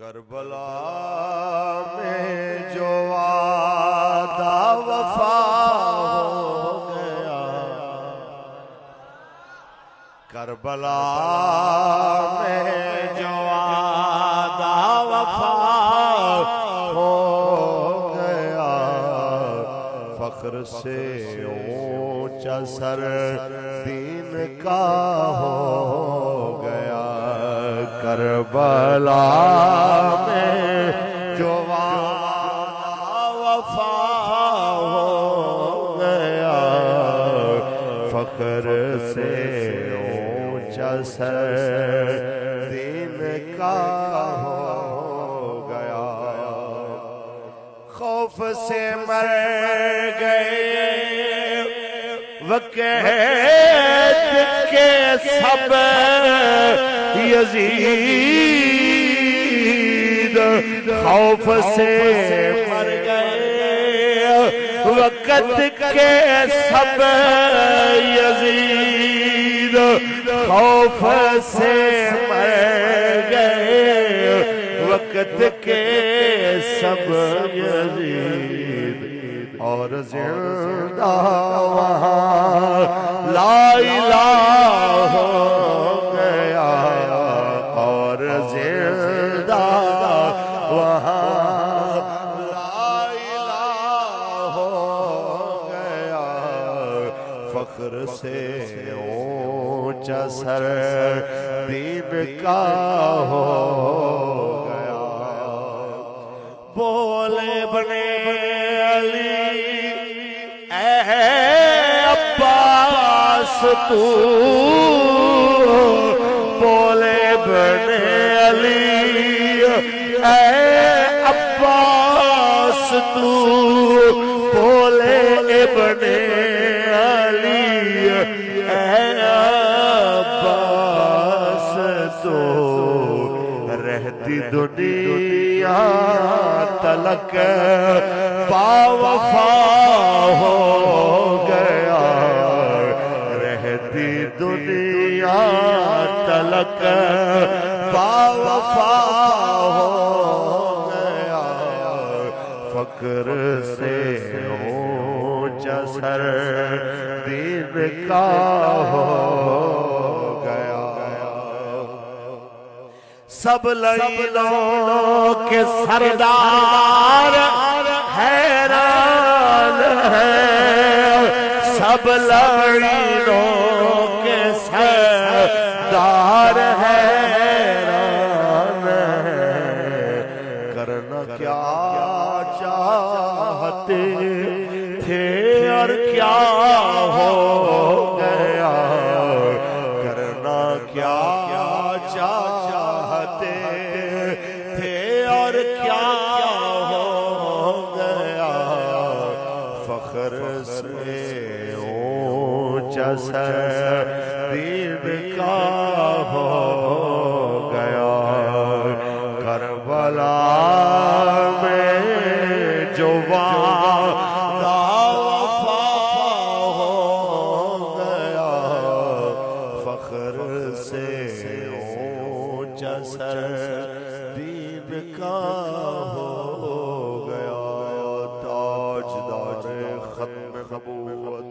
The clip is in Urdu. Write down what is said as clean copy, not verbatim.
کربلا میں جو وعدہ وفا ہو گیا، کربلا میں جو وعدہ وفا ہو گیا، فخر سے اونچا سر دین کا ہو گیا، کربلا میں جو وعدہ وفا ہو گیا، فخر سے اونچا سر دین کا ہو گیا، خوف سے مر گئے وقت کے سب یزید، خوف سے مر گئے وقت کے سب یزید، خوف سے مر گئے وقت کے سب یزید، اور زندہ وہاں لا الہ ہو گیا، اور زندہ وہاں لا الہ ہو گیا، فخر سے اونچا سر دین کا ہو گیا، بولے بنے علی اے عباس تو، بولے بنے علی اے عباس تو، بولے ابن علی اے عباس تو، رہتی دنیا تلک باوفا ہو گیا، رہتی دنیا تلک باوفا ہو گیا، فخر سے اونچا سر دین کا ہو گیا، سب لعینوں کے سردار حیران ہے، سب لعینوں کے سردار حیران ہے، کرنا کیا چاہتے تھے اور کیا ہو گیا، کرنا کیا چاہتے تھے اور کیا ہو گیا، فخر سے اونچا سر دین کا ہو گیا، کربلا میں جو وعدہ وفا ہو گیا، فخر سے اونچا سر دین کا ہو گیا، تاجدار ختم نبوت